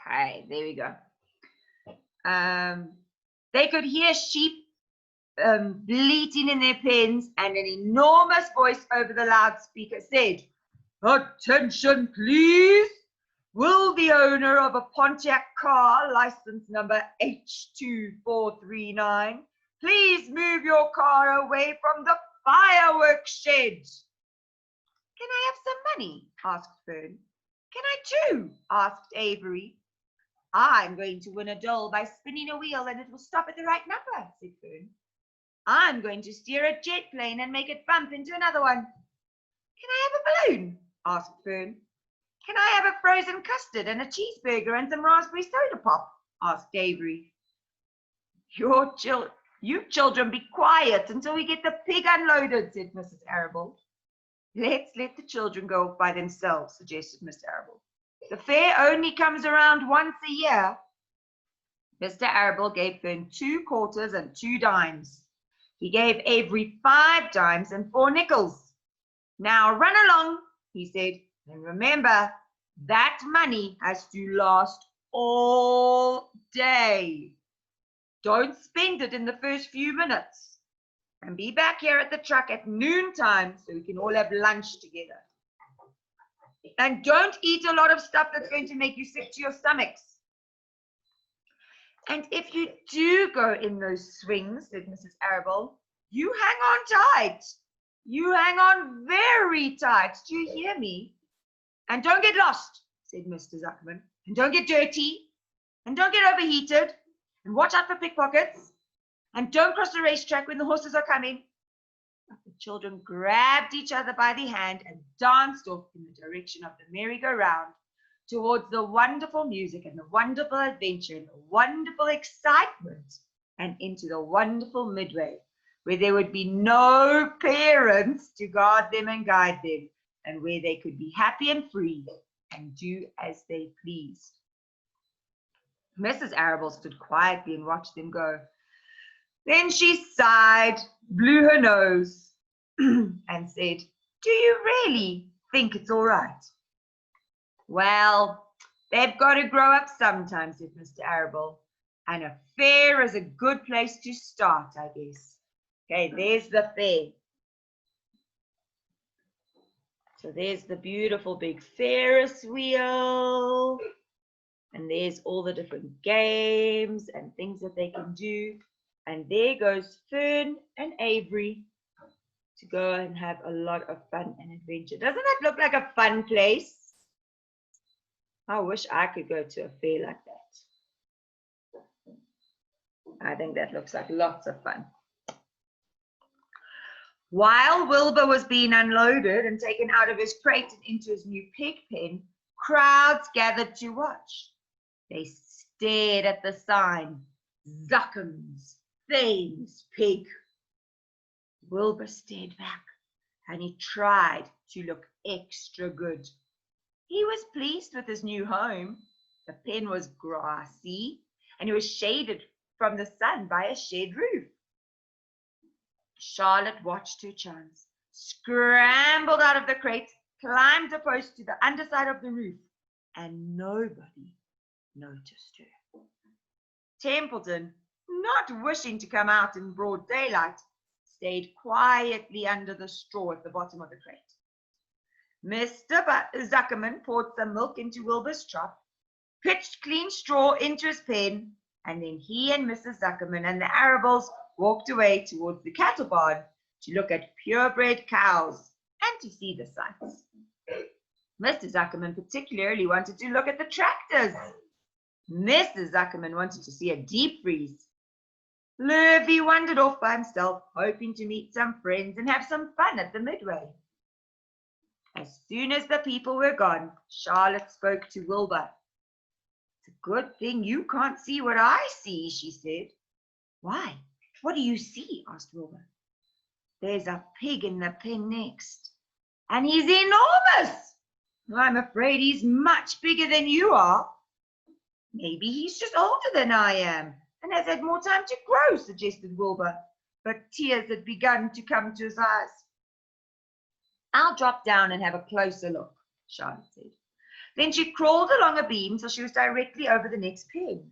Okay, there we go. They could hear sheep bleating in their pens, and an enormous voice over the loudspeaker said, "Attention, please. Will the owner of a Pontiac car, license number H2439, please move your car away from the fireworks shed?" "Can I have some money?" asked Fern. "Can I too?" asked Avery. "I'm going to win a doll by spinning a wheel and it will stop at the right number," said Fern. "I'm going to steer a jet plane and make it bump into another one." "Can I have a balloon?" asked Fern. "Can I have a frozen custard and a cheeseburger and some raspberry soda pop?" asked Avery. You children be quiet until we get the pig unloaded," said Mrs. Arable. "Let's let the children go off by themselves," suggested Mr. Arable. "The fair only comes around once a year." Mr. Arable gave Fern 2 quarters and 2 dimes. He gave Avery 5 dimes and 4 nickels. "Now run along," he said, "and remember, that money has to last all day. Don't spend it in the first few minutes. And be back here at the truck at noontime so we can all have lunch together. And don't eat a lot of stuff that's going to make you sick to your stomachs. And if you do go in those swings," said Mrs. Arable, "you hang on tight. You hang on very tight. Do you hear me? And don't get lost," said Mr. Zuckerman. "And don't get dirty. And don't get overheated. And watch out for pickpockets. And don't cross the racetrack when the horses are coming." But the children grabbed each other by the hand and danced off in the direction of the merry-go-round, towards the wonderful music and the wonderful adventure and the wonderful excitement, and into the wonderful midway, where there would be no parents to guard them and guide them, and where they could be happy and free and do as they pleased. Mrs. Arable stood quietly and watched them go. Then she sighed, blew her nose, and said, "Do you really think it's all right?" "Well, they've got to grow up sometime," said Mr. Arable. "And a fair is a good place to start, I guess." Okay, there's the fair. So there's the beautiful big Ferris wheel. And there's all the different games and things that they can do. And there goes Fern and Avery to go and have a lot of fun and adventure. Doesn't that look like a fun place? I wish I could go to a fair like that. I think that looks like lots of fun. While Wilbur was being unloaded and taken out of his crate and into his new pig pen, crowds gathered to watch. They stared at the sign, "Zuckerman's famous pig." Wilbur stared back and he tried to look extra good. He was pleased with his new home. The pen was grassy and it was shaded from the sun by a shed roof. Charlotte watched her chance, scrambled out of the crate, climbed a post to the underside of the roof, and nobody noticed her. Templeton, not wishing to come out in broad daylight, stayed quietly under the straw at the bottom of the crate. Mr. Zuckerman poured some milk into Wilbur's trough, pitched clean straw into his pen, and then he and Mrs. Zuckerman and the Arables walked away towards the cattle barn to look at purebred cows and to see the sights. Mr. Zuckerman particularly wanted to look at the tractors. Mrs. Zuckerman wanted to see a deep freeze. Lurvy wandered off by himself, hoping to meet some friends and have some fun at the midway. As soon as the people were gone, Charlotte spoke to Wilbur. "It's a good thing you can't see what I see," she said. "Why? What do you see?" asked Wilbur. "There's a pig in the pen next, and he's enormous. I'm afraid he's much bigger than you are." "Maybe he's just older than I am and has had more time to grow," suggested Wilbur, but tears had begun to come to his eyes. "I'll drop down and have a closer look," Charlotte said. Then she crawled along a beam till she was directly over the next pen.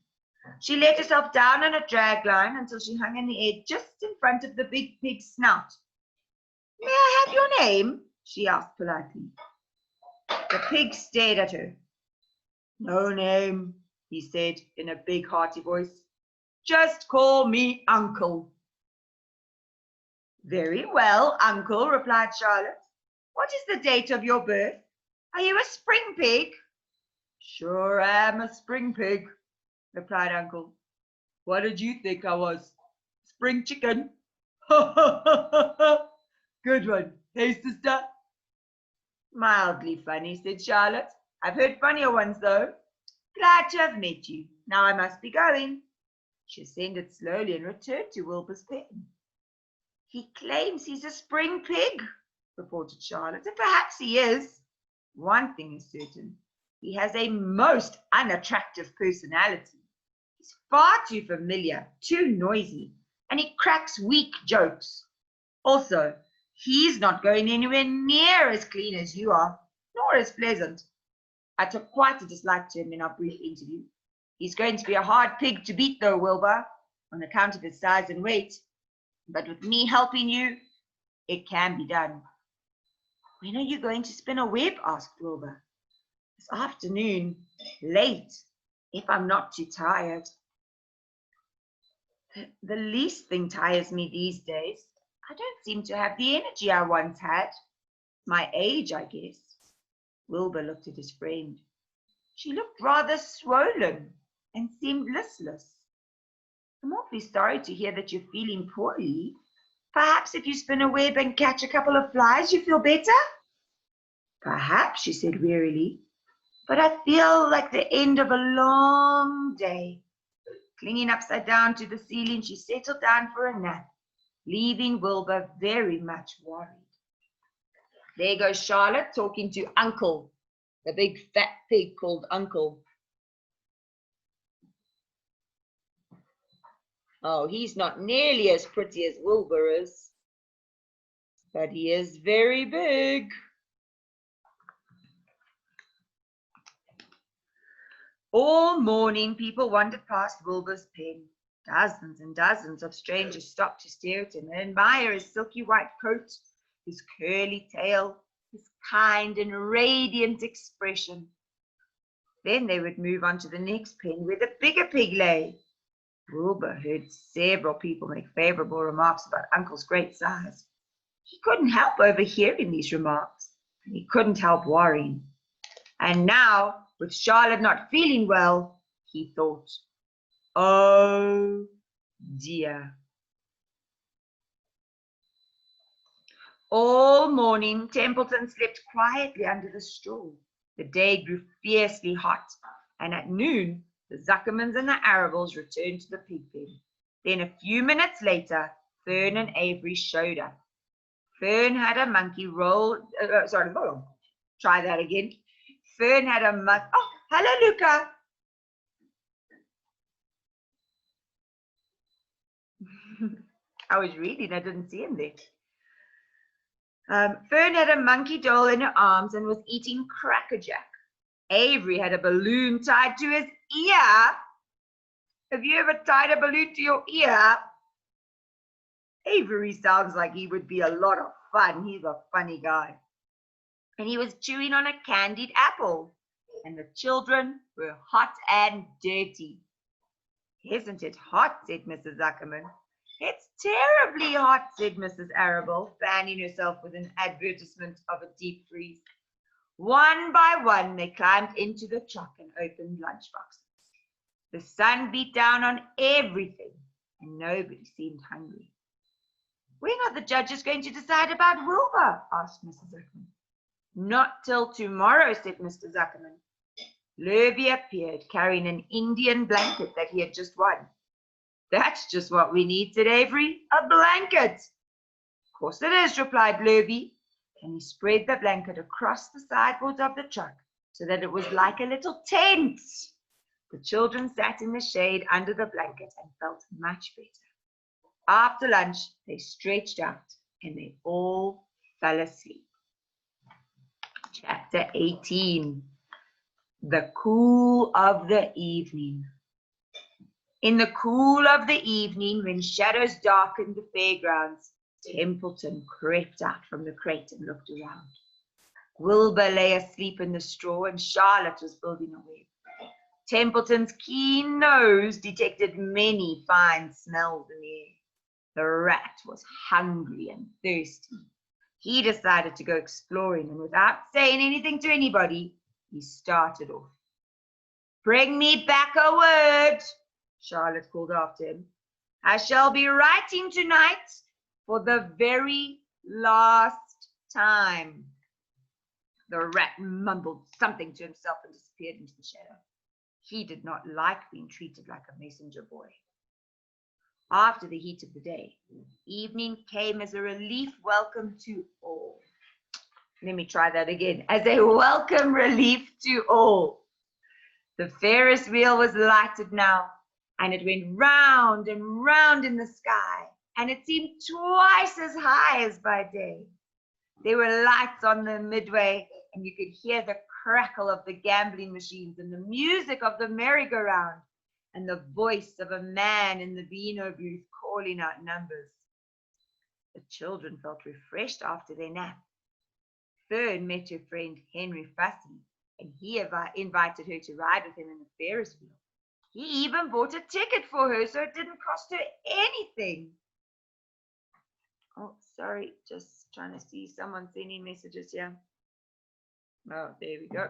She let herself down on a drag line until she hung in the air just in front of the big pig's snout. "May I have your name?" she asked politely. The pig stared at her. "No name," he said in a big hearty voice. "Just call me Uncle." "Very well, Uncle," replied Charlotte. "What is the date of your birth? Are you a spring pig?" "Sure am a spring pig," replied Uncle. "What did you think I was? Spring chicken?" "Ha ha ha ha ha! Good one, hey sister?" "Mildly funny," said Charlotte. "I've heard funnier ones though. Glad to have met you. Now I must be going." She ascended slowly and returned to Wilbur's pen. "He claims he's a spring pig," reported Charlotte, "and perhaps he is. One thing is certain, he has a most unattractive personality. He's far too familiar, too noisy, and he cracks weak jokes. Also, he's not going anywhere near as clean as you are, nor as pleasant. I took quite a dislike to him in our brief interview. He's going to be a hard pig to beat, though, Wilbur, on account of his size and weight. But with me helping you, it can be done." "When are you going to spin a web?" asked Wilbur. "This afternoon, late, if I'm not too tired." "The least thing tires me these days. I don't seem to have the energy I once had. My age, I guess." Wilbur looked at his friend. She looked rather swollen and seemed listless. "I'm awfully sorry to hear that you're feeling poorly. Perhaps if you spin a web and catch a couple of flies, you feel better?" "Perhaps," she said wearily, "but I feel like the end of a long day." Clinging upside down to the ceiling, she settled down for a nap, leaving Wilbur very much worried. There goes Charlotte talking to Uncle, the big fat pig called Uncle. Oh, he's not nearly as pretty as Wilbur is, but he is very big. All morning, people wandered past Wilbur's pen. Dozens and dozens of strangers stopped to stare at him and admire his silky white coat, his curly tail, his kind and radiant expression. Then they would move on to the next pen where the bigger pig lay. Wilbur heard several people make favorable remarks about Uncle's great size. He couldn't help overhearing these remarks, and he couldn't help worrying. And now, with Charlotte not feeling well, he thought, "Oh dear." All morning, Templeton slept quietly under the straw. The day grew fiercely hot, and at noon, the Zuckermans and the Arabels returned to the pig pen. Then a few minutes later, Fern and Avery showed up. Fern had a monkey roll. Sorry, hold on. Try that again. Fern had a monkey. Oh, hello, Luca. I was reading. I didn't see him there. Fern had a monkey doll in her arms and was eating crackerjack. Avery had a balloon tied to his ear. Have you ever tied a balloon to your ear? Avery sounds like he would be a lot of fun. He's a funny guy. And he was chewing on a candied apple. And the children were hot and dirty. "Isn't it hot?" said Mrs. Zuckerman. "It's terribly hot," said Mrs. Arabel, fanning herself with an advertisement of a deep freeze. One by one, they climbed into the truck and opened lunchboxes. The sun beat down on everything, and nobody seemed hungry. "When are the judges going to decide about Wilbur?" asked Mrs. Zuckerman. "Not till tomorrow," said Mr. Zuckerman. Lurvy appeared, carrying an Indian blanket that he had just won. "That's just what we need," said Avery. "A blanket." "Of course it is," replied Lurvy, and he spread the blanket across the sideboards of the truck so that it was like a little tent. The children sat in the shade under the blanket and felt much better. After lunch, they stretched out and they all fell asleep. Chapter 18. The cool of the evening. In the cool of the evening, when shadows darkened the fairgrounds, Templeton crept out from the crate and looked around. Wilbur lay asleep in the straw, and Charlotte was building a web. Templeton's keen nose detected many fine smells in the air. The rat was hungry and thirsty. He decided to go exploring, and without saying anything to anybody, he started off. "Bring me back a word," Charlotte called after him. "I shall be writing tonight for the very last time." The rat mumbled something to himself and disappeared into the shadow. He did not like being treated like a messenger boy. After the heat of the day, evening came as a relief welcome to all. Let me try that again. As a welcome relief to all. The Ferris wheel was lighted now, and it went round and round in the sky, and it seemed twice as high as by day. There were lights on the midway, and you could hear the crackle of the gambling machines and the music of the merry-go-round and the voice of a man in the Beano booth calling out numbers. The children felt refreshed after their nap. Fern met her friend Henry Fussy, and he invited her to ride with him in the Ferris wheel. He even bought a ticket for her, so it didn't cost her anything. Oh, sorry, just trying to see someone sending messages here. Oh, there we go.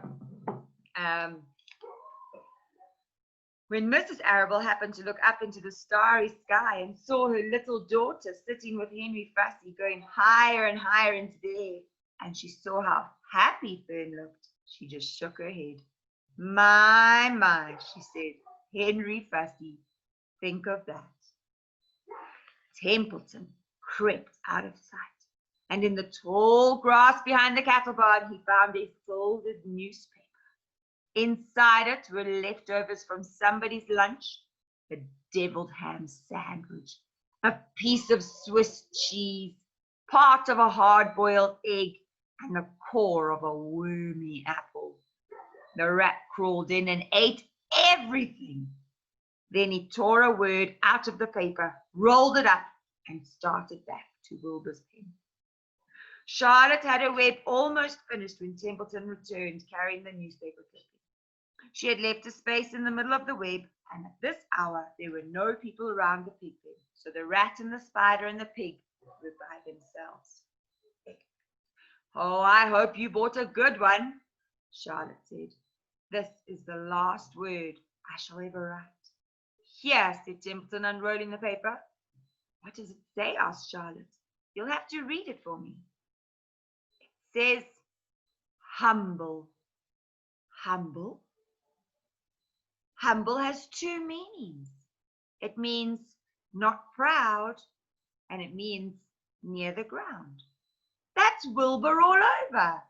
When Mrs. Arable happened to look up into the starry sky and saw her little daughter sitting with Henry Fussy going higher and higher into the air, and she saw how happy Fern looked, she just shook her head. My, she said, Henry Fussy, think of that. Templeton crept out of sight, and in the tall grass behind the cattle barn, he found a folded newspaper. Inside it were leftovers from somebody's lunch, a deviled ham sandwich, a piece of Swiss cheese, part of a hard-boiled egg, and the core of a wormy apple. The rat crawled in and ate everything. Then he tore a word out of the paper, rolled it up, and started back to Wilbur's pen. Charlotte had her web almost finished when Templeton returned, carrying the newspaper clipping. She had left a space in the middle of the web, and at this hour there were no people around the pig pen, so the rat and the spider and the pig were by themselves. "Oh, I hope you bought a good one," Charlotte said. "This is the last word I shall ever write." "Here," said Templeton, unrolling the paper. "What does it say?" asked Charlotte. "You'll have to read it for me." "It says, humble." "Humble?" "Humble has two meanings. It means not proud, and it means near the ground. That's Wilbur all over.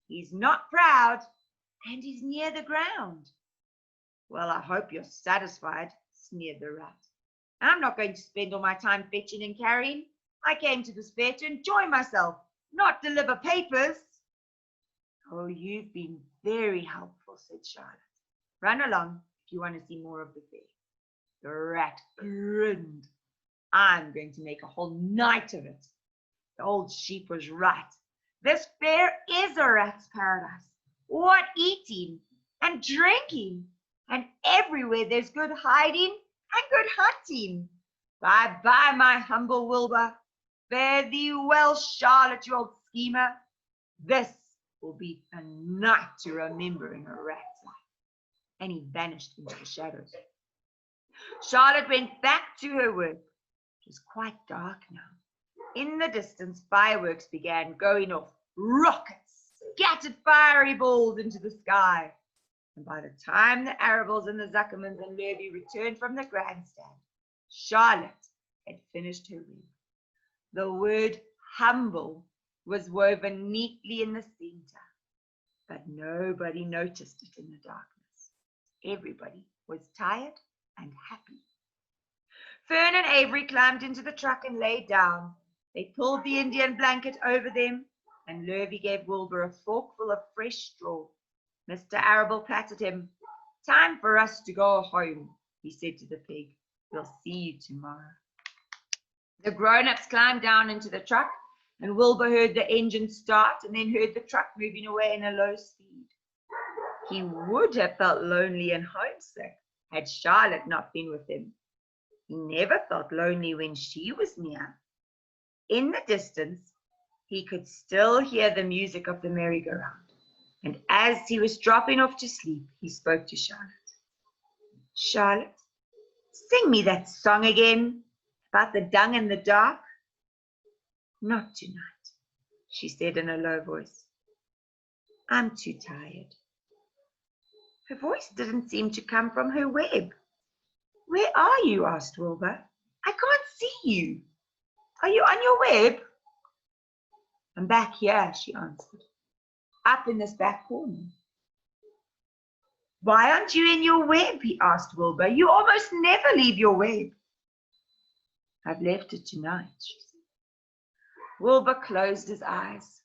He's not proud, and he's near the ground." "Well, I hope you're satisfied," sneered the rat. "I'm not going to spend all my time fetching and carrying. I came to this fair to enjoy myself, not deliver papers." "Oh, you've been very helpful," said Charlotte. "Run along if you want to see more of the fair." The rat grinned. "I'm going to make a whole night of it." The old sheep was right. This fair is a rat's paradise. What eating and drinking, and everywhere there's good hiding and good hunting. Bye-bye, my humble Wilbur. Fare thee well, Charlotte, you old schemer. This will be a night to remember in a rat's life. And he vanished into the shadows. Charlotte went back to her work. It was quite dark now. In the distance, fireworks began going off. Rockets scattered fiery balls into the sky. And by the time the Arables and the Zuckermans and Lurvy returned from the grandstand, Charlotte had finished her web. The word humble was woven neatly in the center, but nobody noticed it in the darkness. Everybody was tired and happy. Fern and Avery climbed into the truck and lay down. They pulled the Indian blanket over them, and Lurvy gave Wilbur a forkful of fresh straw. Mr. Arable patted him. "Time for us to go home," he said to the pig. "We'll see you tomorrow." The grown-ups climbed down into the truck, and Wilbur heard the engine start and then heard the truck moving away in a low speed. He would have felt lonely and homesick had Charlotte not been with him. He never felt lonely when she was near. In the distance, he could still hear the music of the merry-go-round, and as he was dropping off to sleep, he spoke to Charlotte. "Charlotte, sing me that song again about the dung in the dark." "Not tonight," she said in a low voice. "I'm too tired." Her voice didn't seem to come from her web. "Where are you?" asked Wilbur. "I can't see you. Are you on your web?" "I'm back here," she answered, "up in this back corner." "Why aren't you in your web?" he asked Wilbur. "You almost never leave your web." "I've left it tonight," she said. Wilbur closed his eyes.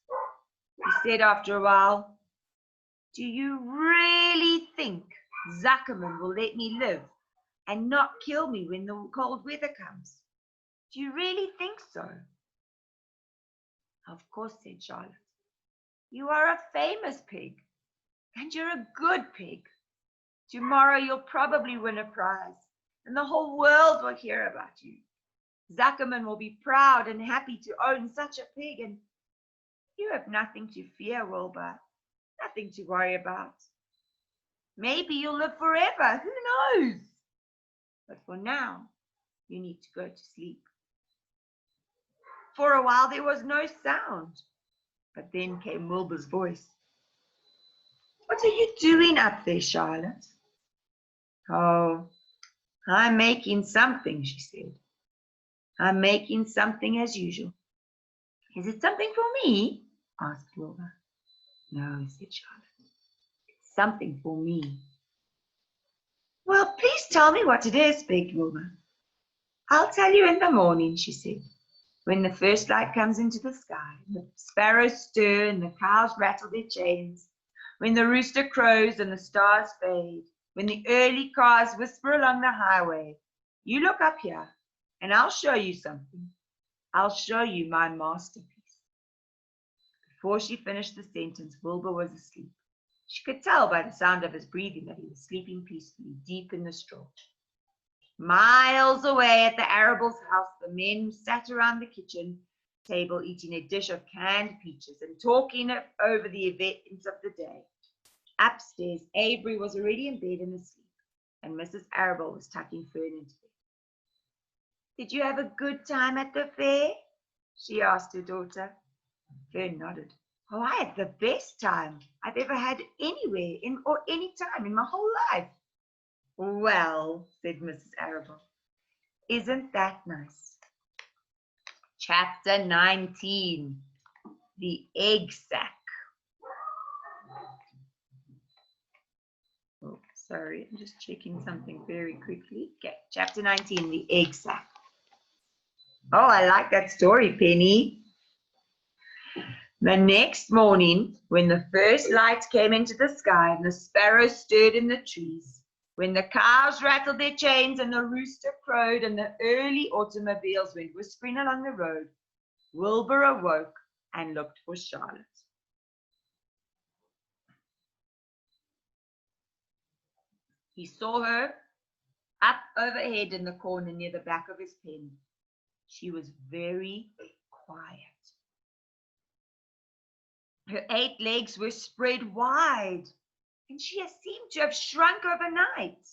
He said after a while, "Do you really think Zuckerman will let me live and not kill me when the cold weather comes? Do you really think so?" "Of course," said Charlotte. "You are a famous pig, and you're a good pig. Tomorrow you'll probably win a prize, and the whole world will hear about you. Zuckerman will be proud and happy to own such a pig, and you have nothing to fear, Wilbur, nothing to worry about. Maybe you'll live forever, who knows? But for now, you need to go to sleep." For a while there was no sound, but then came Wilbur's voice. "What are you doing up there, Charlotte?" "Oh, I'm making something," she said. "I'm making something as usual." "Is it something for me?" asked Wilbur. "No," said Charlotte. "It's something for me." "Well, please tell me what it is," begged Wilbur. "I'll tell you in the morning," she said. "When the first light comes into the sky, the sparrows stir and the cows rattle their chains, when the rooster crows and the stars fade, when the early cars whisper along the highway, you look up here and I'll show you something. I'll show you my masterpiece." Before she finished the sentence, Wilbur was asleep. She could tell by the sound of his breathing that he was sleeping peacefully deep in the straw. Miles away at the arable's house, the men sat around the kitchen table eating a dish of canned peaches and talking over the events of the day. Upstairs, Avery was already in bed and asleep, and Mrs. Arable was tucking Fern into bed. "Did you have a good time at the fair?" she asked her daughter. Fern nodded. "Oh, I had the best time I've ever had anywhere or any time in my whole life." "Well," said Mrs. Arable, "isn't that nice?" Chapter 19, The Egg Sack. Oh, sorry, I'm just checking something very quickly. Okay, chapter 19, The Egg Sack. Oh, I like that story, Penny. The next morning, when the first light came into the sky and the sparrows stirred in the trees, when the cows rattled their chains and the rooster crowed and the early automobiles went whispering along the road, Wilbur awoke and looked for Charlotte. He saw her up overhead in the corner near the back of his pen. She was very quiet. Her 8 legs were spread wide, and she seemed to have shrunk overnight.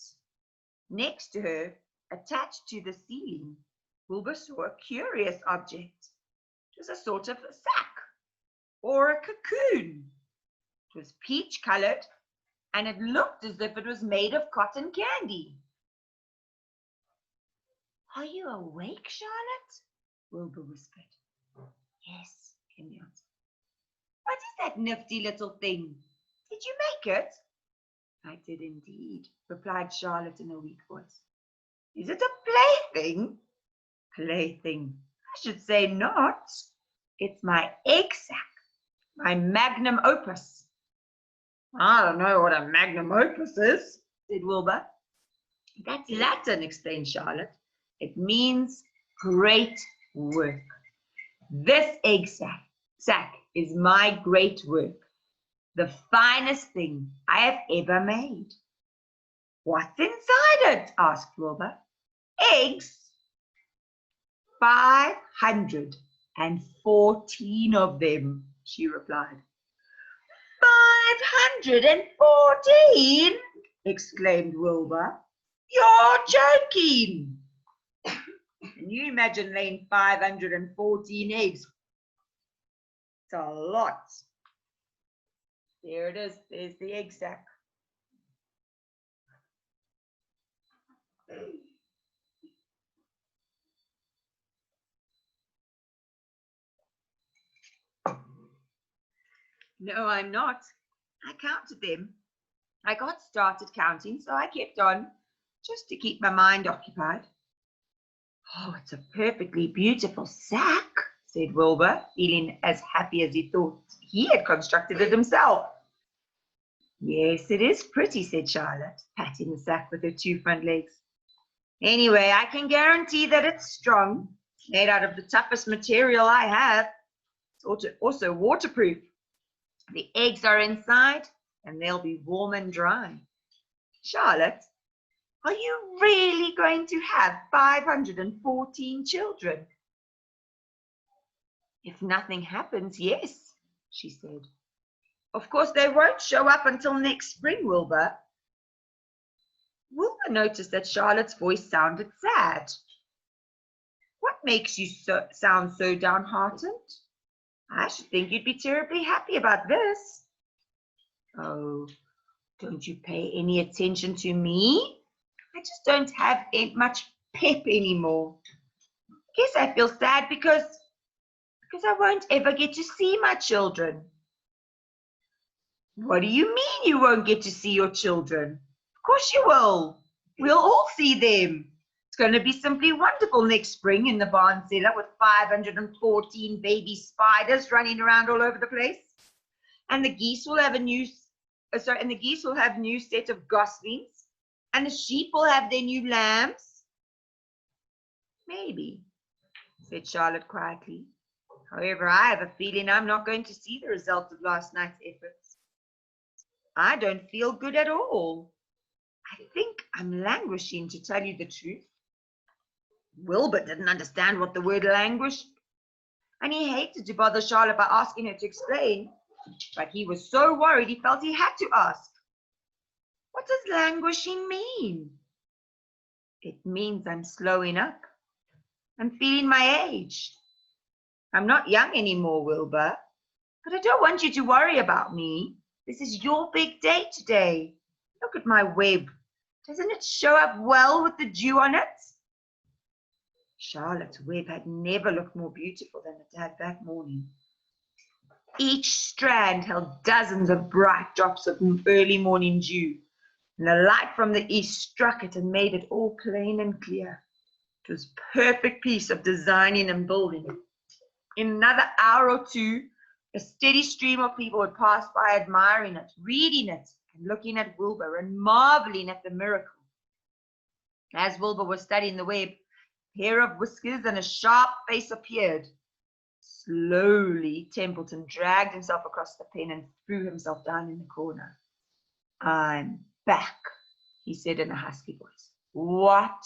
Next to her, attached to the ceiling, Wilbur saw a curious object. It was a sort of sack or a cocoon. It was peach-colored, and it looked as if it was made of cotton candy. "Are you awake, Charlotte?" Wilbur whispered. "Yes," came the answer. "What is that nifty little thing? Did you make it?" "I did indeed," replied Charlotte in a weak voice. "Is it a plaything?" "Plaything? I should say not. It's my egg sack, my magnum opus." I don't know what a magnum opus is, said Wilbur. That's Latin, explained Charlotte. It means great work. This egg sack is my great work, the finest thing I have ever made. What's inside it? Asked Wilbur. Eggs. 514 of them, she replied. 514? Exclaimed Wilbur. You're joking. Can you imagine laying 514 eggs? It's a lot. There it is. There's the egg sack. No, I'm not. I counted them. I got started counting, so I kept on, just to keep my mind occupied. Oh, it's a perfectly beautiful sack, said Wilbur, feeling as happy as he thought he had constructed it himself. Yes, it is pretty, said Charlotte, patting the sack with her two front legs. Anyway, I can guarantee that it's strong, made out of the toughest material I have. It's also waterproof. The eggs are inside, and they'll be warm and dry. Charlotte, are you really going to have 514 children? If nothing happens, yes, she said. Of course, they won't show up until next spring, Wilbur. Wilbur noticed that Charlotte's voice sounded sad. What makes you sound so downhearted? I should think you'd be terribly happy about this. Oh, don't you pay any attention to me? I just don't have much pep anymore. Guess I feel sad because I won't ever get to see my children. What do you mean you won't get to see your children? Of course you will. We'll all see them. It's going to be simply wonderful next spring in the barn cellar with 514 baby spiders running around all over the place. And the geese will have new set of goslings. And the sheep will have their new lambs. Maybe, said Charlotte quietly. However, I have a feeling I'm not going to see the result of last night's efforts. I don't feel good at all. I think I'm languishing, to tell you the truth. Wilbur didn't understand what the word languish, and he hated to bother Charlotte by asking her to explain, but he was so worried he felt he had to ask. What does languishing mean? It means I'm slowing up. I'm feeling my age. I'm not young anymore, Wilbur, but I don't want you to worry about me. This is your big day today. Look at my web. Doesn't it show up well with the dew on it? Charlotte's web had never looked more beautiful than it had that morning. Each strand held dozens of bright drops of early morning dew, and the light from the east struck it and made it all plain and clear. It was a perfect piece of designing and building. In another hour or two, a steady stream of people would pass by admiring it, reading it, and looking at Wilbur and marveling at the miracle. As Wilbur was studying the web, a pair of whiskers and a sharp face appeared. Slowly, Templeton dragged himself across the pen and threw himself down in the corner. I'm back, he said in a husky voice. What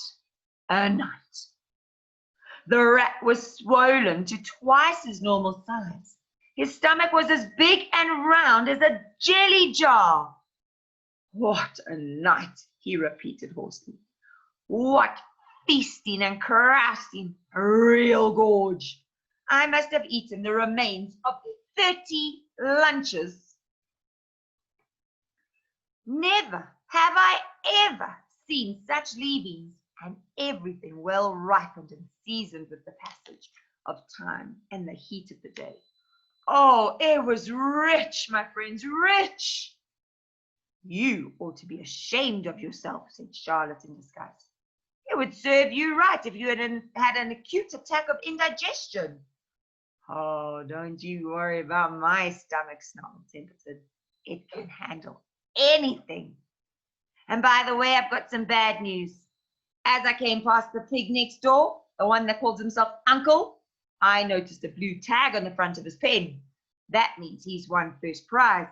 a night. The rat was swollen to twice his normal size. His stomach was as big and round as a jelly jar. What a night, he repeated hoarsely. What feasting and carousing, a real gorge. I must have eaten the remains of 30 lunches. Never have I ever seen such leavings, and everything well ripened and seasoned with the passage of time and the heat of the day. Oh, it was rich, my friends, rich. You ought to be ashamed of yourself, said Charlotte in disgust. It would serve you right if you had an acute attack of indigestion. Oh, don't you worry about my stomach, snarled Templeton. It can handle anything. And by the way, I've got some bad news. As I came past the pig next door, the one that calls himself Uncle, I noticed a blue tag on the front of his pen. That means he's won first prize.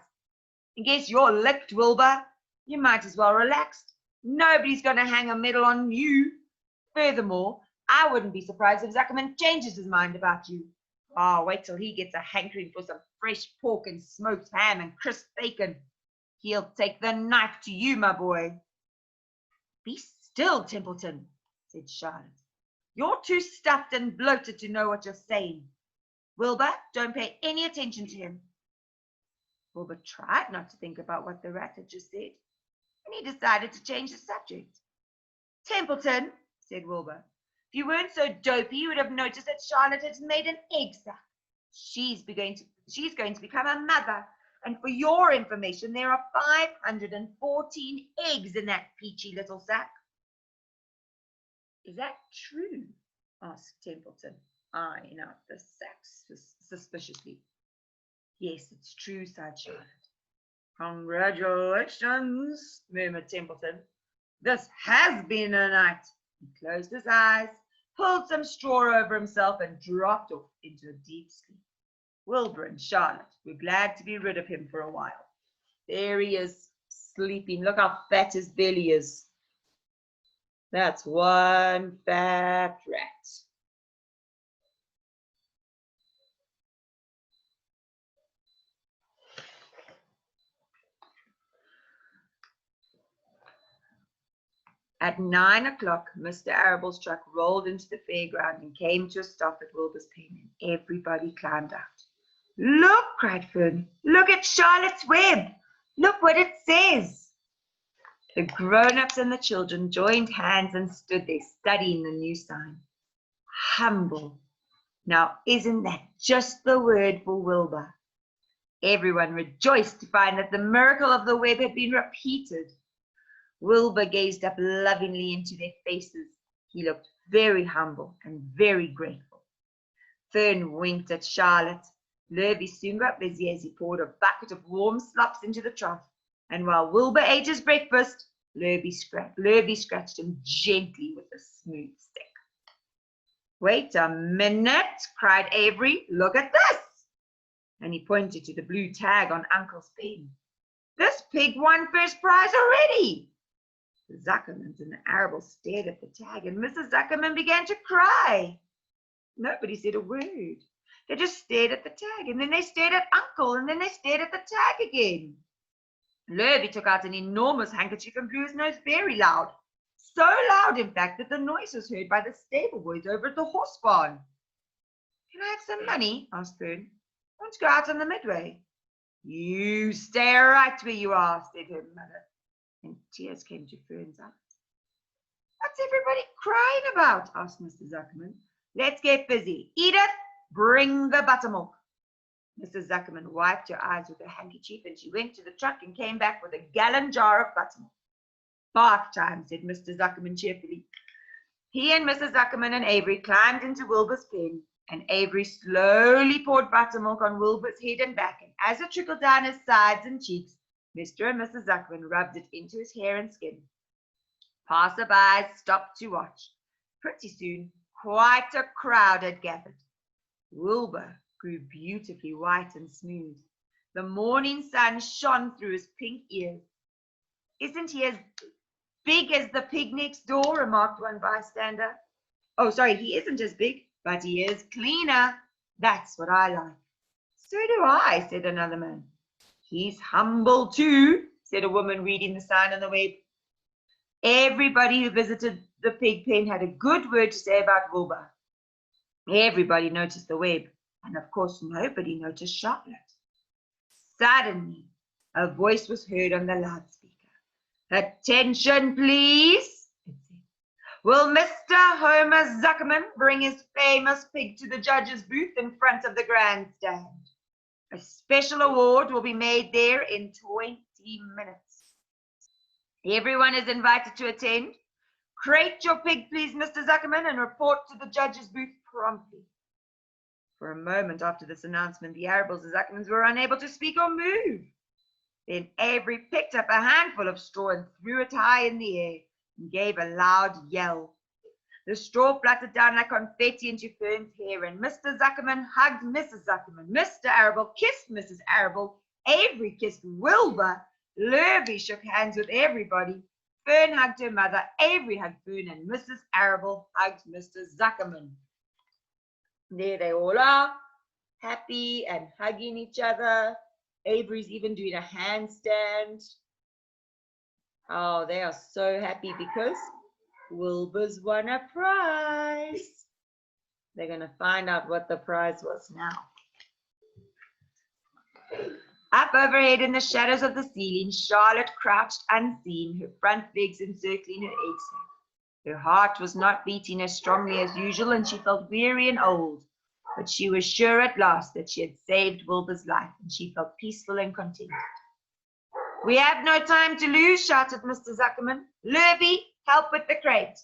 And guess you're licked, Wilbur. You might as well relax. Nobody's going to hang a medal on you. Furthermore, I wouldn't be surprised if Zuckerman changes his mind about you. Oh, wait till he gets a hankering for some fresh pork and smoked ham and crisp bacon. He'll take the knife to you, my boy. Be still, Templeton, said Charlotte. You're too stuffed and bloated to know what you're saying. Wilbur, don't pay any attention to him. Wilbur tried not to think about what the rat had just said, and he decided to change the subject. Templeton, said Wilbur, if you weren't so dopey, you would have noticed that Charlotte has made an egg sack. She's going to become a mother, and for your information, there are 514 eggs in that peachy little sack. Is that true? Asked Templeton, eyeing out the sacks suspiciously. Yes, it's true, sighed Charlotte. Congratulations, murmured Templeton. This has been a night. He closed his eyes, pulled some straw over himself, and dropped off into a deep sleep. Wilbur and Charlotte were glad to be rid of him for a while. There he is, sleeping. Look how fat his belly is. That's one fat rat. At 9 o'clock, Mr. Arable's truck rolled into the fairground and came to a stop at Wilbur's pen, and everybody climbed out. Look, cried Fern. Look at Charlotte's web. Look what it says. The grown-ups and the children joined hands and stood there studying the new sign. Humble. Now, isn't that just the word for Wilbur? Everyone rejoiced to find that the miracle of the web had been repeated. Wilbur gazed up lovingly into their faces. He looked very humble and very grateful. Fern winked at Charlotte. Lurvy soon got busy as he poured a bucket of warm slops into the trough, and while Wilbur ate his breakfast, Lurvy scratched him gently with a smooth stick. Wait a minute, cried Avery. Look at this. And he pointed to the blue tag on Uncle's pen. This pig won first prize already. The Zuckermans and the Arable stared at the tag, and Mrs. Zuckerman began to cry. Nobody said a word. They just stared at the tag, and then they stared at Uncle, and then they stared at the tag again. Lurvy took out an enormous handkerchief and blew his nose very loud. So loud, in fact, that the noise was heard by the stable boys over at the horse barn. Can I have some money? Asked Fern. I want to go out on the midway. You stay right where you are, said her mother. And tears came to Fern's eyes. What's everybody crying about? Asked Mr. Zuckerman. Let's get busy. Edith, bring the buttermilk. Mrs. Zuckerman wiped her eyes with her handkerchief, and she went to the truck and came back with a gallon jar of buttermilk. Bath time, said Mr. Zuckerman cheerfully. He and Mrs. Zuckerman and Avery climbed into Wilbur's pen, and Avery slowly poured buttermilk on Wilbur's head and back, and as it trickled down his sides and cheeks, Mr. and Mrs. Zuckerman rubbed it into his hair and skin. Passersby stopped to watch. Pretty soon, quite a crowd had gathered. Wilbur grew beautifully white and smooth. The morning sun shone through his pink ears. Isn't he as big as the pig next door? Remarked one bystander. Oh, sorry, he isn't as big, but he is cleaner. That's what I like. So do I, said another man. He's humble too, said a woman reading the sign on the web. Everybody who visited the pig pen had a good word to say about Wilbur. Everybody noticed the web, and of course nobody noticed Charlotte. Suddenly, a voice was heard on the loudspeaker. Attention, please, it said. Will Mr. Homer Zuckerman bring his famous pig to the judge's booth in front of the grandstand? A special award will be made there in 20 minutes. Everyone is invited to attend. Crate your pig, please, Mr. Zuckerman, and report to the judge's booth promptly. For a moment after this announcement, the Arables and Zuckermans were unable to speak or move. Then Avery picked up a handful of straw and threw it high in the air and gave a loud yell. The straw fluttered down like confetti into Fern's hair, and Mr. Zuckerman hugged Mrs. Zuckerman. Mr. Arable kissed Mrs. Arable. Avery kissed Wilbur. Lurvy shook hands with everybody. Fern hugged her mother. Avery hugged Fern, and Mrs. Arable hugged Mr. Zuckerman. There they all are, happy and hugging each other. Avery's even doing a handstand. Oh, they are so happy because Wilbur's won a prize. They're going to find out what the prize was now. Up overhead in the shadows of the ceiling, Charlotte crouched unseen, her front legs encircling her egg sac. Her heart was not beating as strongly as usual, and she felt weary and old. But she was sure at last that she had saved Wilbur's life, and she felt peaceful and contented. "We have no time to lose," shouted Mr. Zuckerman. "Lurvy, help with the crate."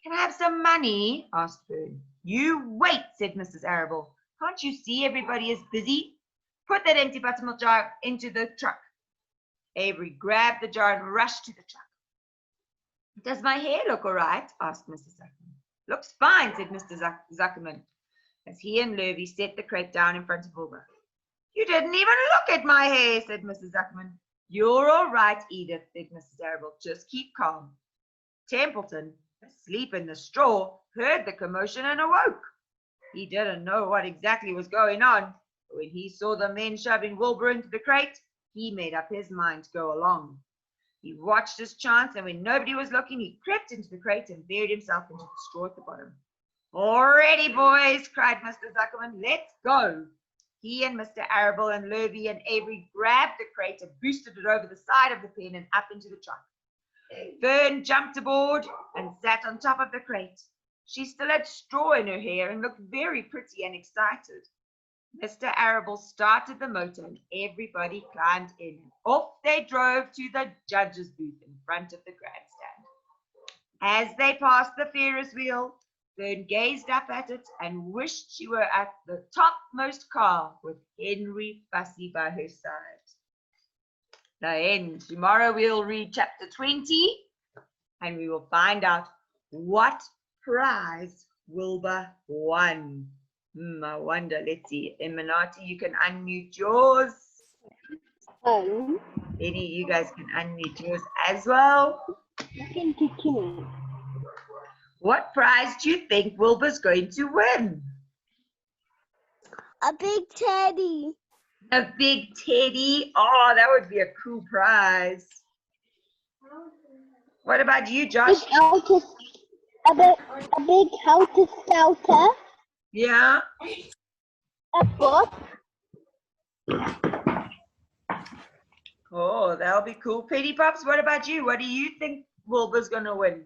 "Can I have some money?" asked Fern. "You wait," said Mrs. Arable. "Can't you see everybody is busy? Put that empty buttermilk jar into the truck." Avery grabbed the jar and rushed to the truck. "Does my hair look all right?" asked Mrs. Zuckerman. "Looks fine," said Mr. Zuckerman, as he and Lurvy set the crate down in front of Wilbur. "You didn't even look at my hair," said Mrs. Zuckerman. "You're all right, Edith," said Mrs. Arable. "Just keep calm." Templeton, asleep in the straw, heard the commotion and awoke. He didn't know what exactly was going on, but when he saw the men shoving Wilbur into the crate, he made up his mind to go along. He watched his chance, and when nobody was looking, he crept into the crate and buried himself into the straw at the bottom. "All ready, boys," cried Mr. Zuckerman. "Let's go." He and Mr. Arable and Lurvy and Avery grabbed the crate and boosted it over the side of the pen and up into the truck. Fern jumped aboard and sat on top of the crate. She still had straw in her hair and looked very pretty and excited. Mr. Arable started the motor and everybody climbed in. And off they drove to the judge's booth in front of the grandstand. As they passed the Ferris wheel, Fern gazed up at it and wished she were at the topmost car with Henry Fussy by her side. The end. Tomorrow we'll read chapter 20 and we will find out what prize Wilbur won. I wonder, let's see. Emanati, you can unmute yours. Any you guys can unmute yours as well. What prize do you think Wilbur's going to win? A big teddy. A big teddy? Oh, that would be a cool prize. What about you, Josh? A big helter skelter. Yeah. A book. Oh, that'll be cool. Petey Pops, what about you? What do you think Wilbur's going to win?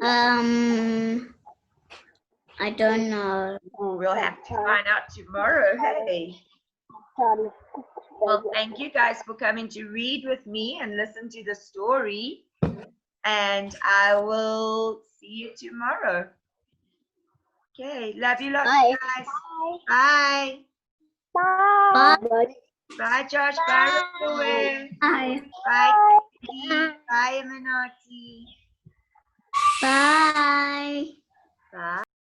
I don't know. Oh, we'll have to find out tomorrow. Hey. Well, thank you guys for coming to read with me and listen to the story. And I will see you tomorrow. Okay, love you lots, guys. Bye. Bye. Bye. Bye, Josh. Bye, Roy. Bye. Bye. Bye, Emanati. Bye. Bye.